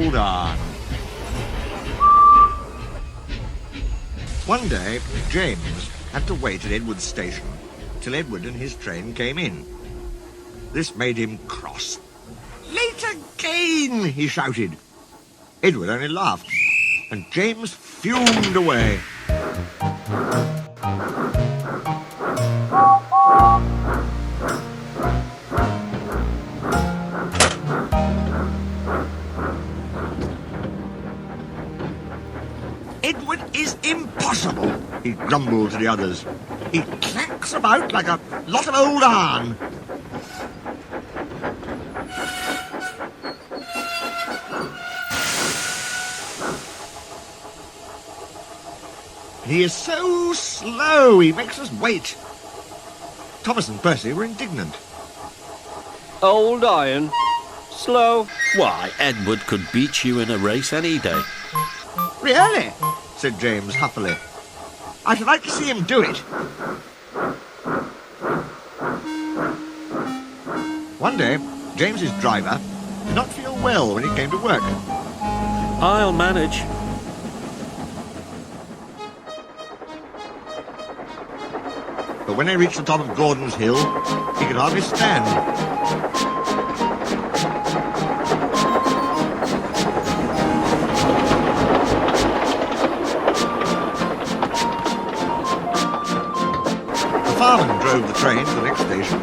old Arn. One day, James had to wait at Edward's station till Edward and his train came in. This made him cross. "Late again!" he shouted. Edward only laughed, and James fumed away. "Edward is impossible," he grumbled to the others. "He clanks about like a lot of old Arn." "He is so slow, he makes us wait." Thomas and Percy were indignant. Old Iron? Slow? Why, Edward could beat you in a race any day. "Really?" said James huffily. "I should like to see him do it." One day, James's driver did not feel well when he came to work. I'll manage. But when they reached the top of Gordon's Hill, he could hardly stand. The fireman drove the train to the next station.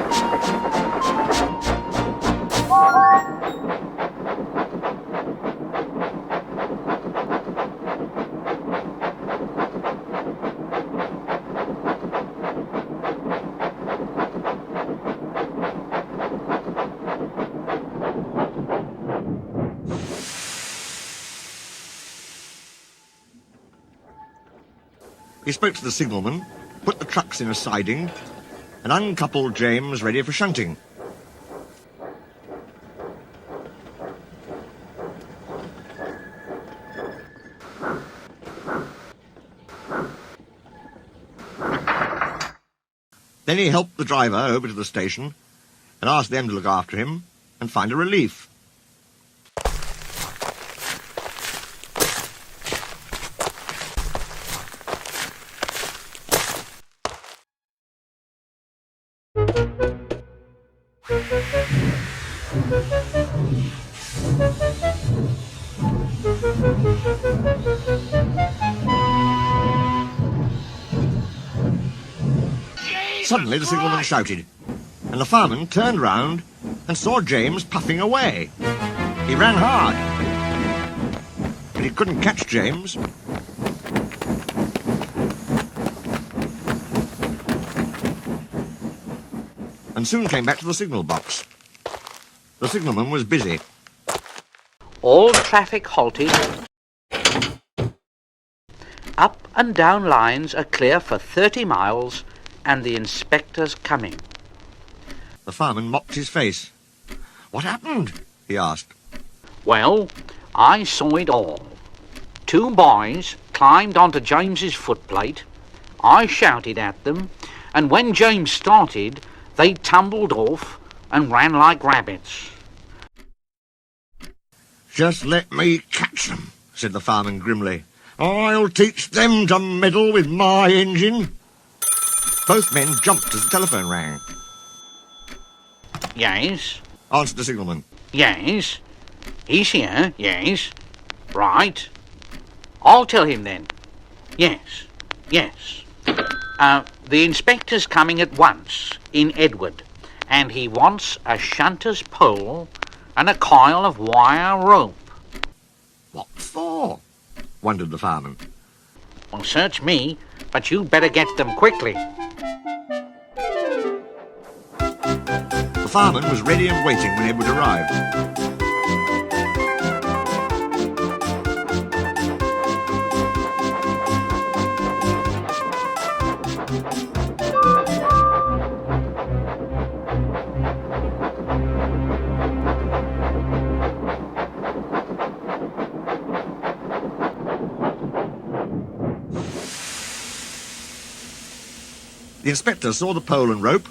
He spoke to the signalman, put the trucks in a siding, and uncoupled James ready for shunting. Then he helped the driver over to the station and asked them to look after him and find a relief. Suddenly the signalman shouted, and the fireman turned round and saw James puffing away. He ran hard, but he couldn't catch James. And soon came back to the signal box. The signalman was busy. All traffic halted. Up and down lines are clear for 30 miles and the inspector's coming. The fireman mopped his face. "What happened?" he asked. Well, I saw it all. Two boys climbed onto James's footplate. I shouted at them, and when James started, they tumbled off and ran like rabbits. "Just let me catch them," said the fireman grimly. "I'll teach them to meddle with my engine." Both men jumped as the telephone rang. Yes? Answered the signalman. Yes? He's here, yes. Right. I'll tell him then. Yes, yes. The inspector's coming at once, in Edward, and he wants a shunter's pole and a coil of wire rope. "What for?" wondered the fireman. Well, search me, but you'd better get them quickly. The fireman was ready and waiting when Edward arrived. The inspector saw the pole and rope.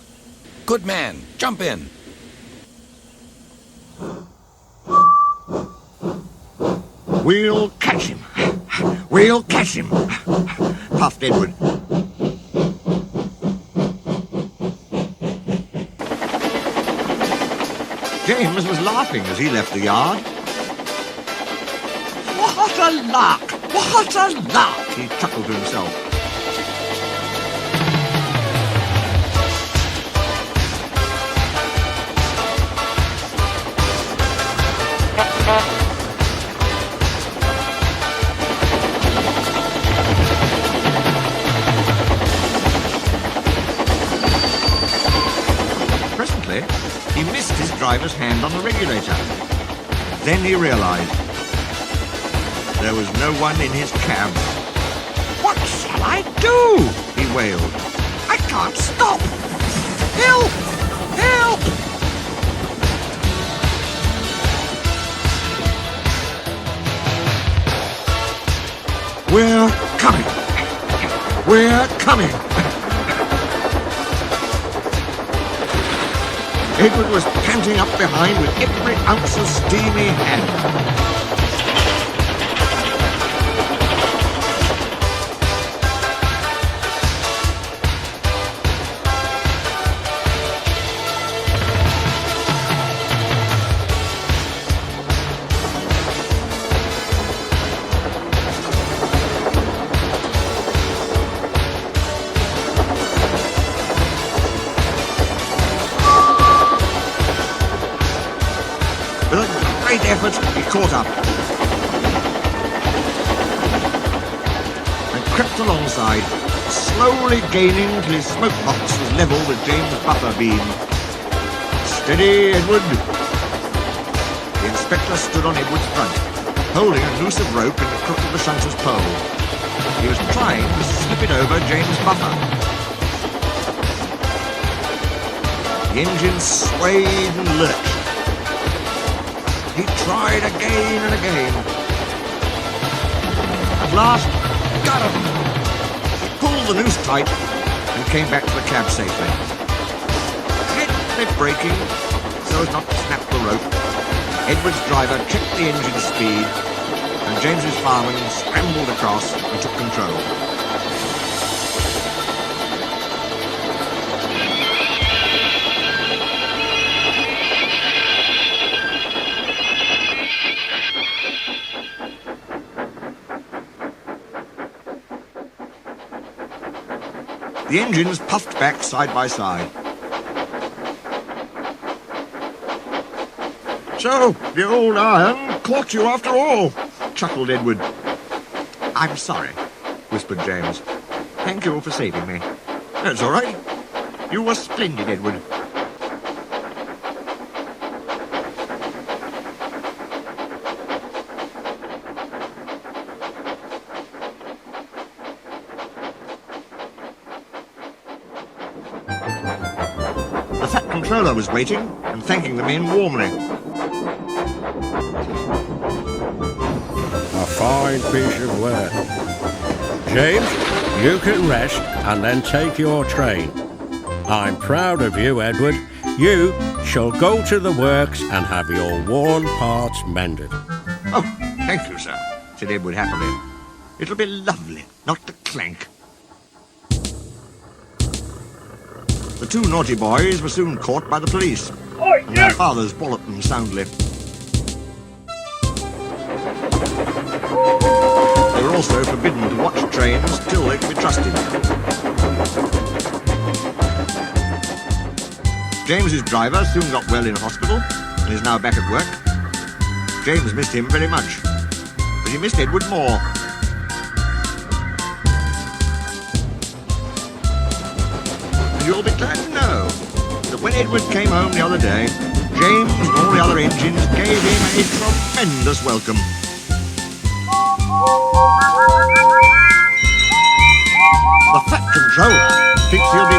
"Good man, jump in." We'll catch him. We'll catch him, puffed Edward. James was laughing as he left the yard. What a lark! What a lark! He chuckled to himself. Presently, he missed his driver's hand on the regulator. Then he realised there was no one in his cab. What shall I do? He wailed. I can't stop! Help! Help! We're coming! We're coming! Edward was panting up behind with every ounce of steam he had. With a great effort, he caught up and crept alongside, slowly gaining till his smoke box was level with James' buffer beam. Steady, Edward! The inspector stood on Edward's front, holding a noose of rope in the crook of the shunter's pole. He was trying to slip it over James' buffer. The engine swayed and lurched. He tried again and again. At last, got him! He pulled the noose tight and came back to the cab safely. Gently braking so as not to snap the rope, Edward's driver checked the engine speed and James's fireman scrambled across and took control. The engines puffed back side by side. So, the old iron caught you after all, chuckled Edward. I'm sorry, whispered James. Thank you for saving me. That's all right. You were splendid, Edward. The fat controller was waiting and thanking the men warmly. A fine piece of work. James, you can rest and then take your train. I'm proud of you, Edward. You shall go to the works and have your worn parts mended. Oh, thank you, sir, said Edward happily. It'll be lovely not to clank. The two naughty boys were soon caught by the police, and their fathers walloped them soundly. They were also forbidden to watch trains till they could be trusted. James's driver soon got well in hospital and is now back at work. James missed him very much, but he missed Edward more. And you'll be glad to know that when Edward came home the other day, James and all the other engines gave him a tremendous welcome. The fat controller thinks he'll be